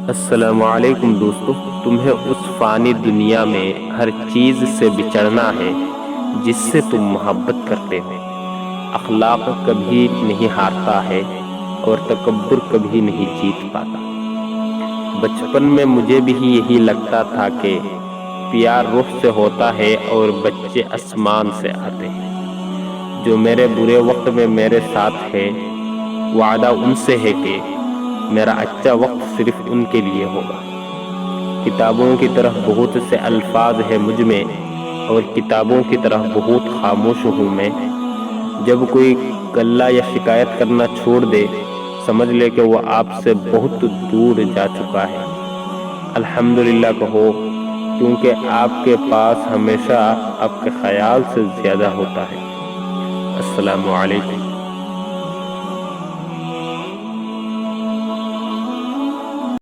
السلام علیکم دوستو، تمہیں اس فانی دنیا میں ہر چیز سے بچڑنا ہے جس سے تم محبت کرتے ہو۔ اخلاق کبھی نہیں ہارتا ہے اور تکبر کبھی نہیں جیت پاتا۔ بچپن میں مجھے بھی یہی لگتا تھا کہ پیار روح سے ہوتا ہے اور بچے آسمان سے آتے ہیں۔ جو میرے برے وقت میں میرے ساتھ ہے، وعدہ ان سے ہے کہ میرا اچھا وقت صرف ان کے لیے ہوگا۔ کتابوں کی طرح بہت سے الفاظ ہیں مجھ میں، اور کتابوں کی طرح بہت خاموش ہوں میں۔ جب کوئی گلہ یا شکایت کرنا چھوڑ دے، سمجھ لے کہ وہ آپ سے بہت دور جا چکا ہے۔ الحمدللہ کہو، کیونکہ آپ کے پاس ہمیشہ آپ کے خیال سے زیادہ ہوتا ہے۔ السلام علیکم۔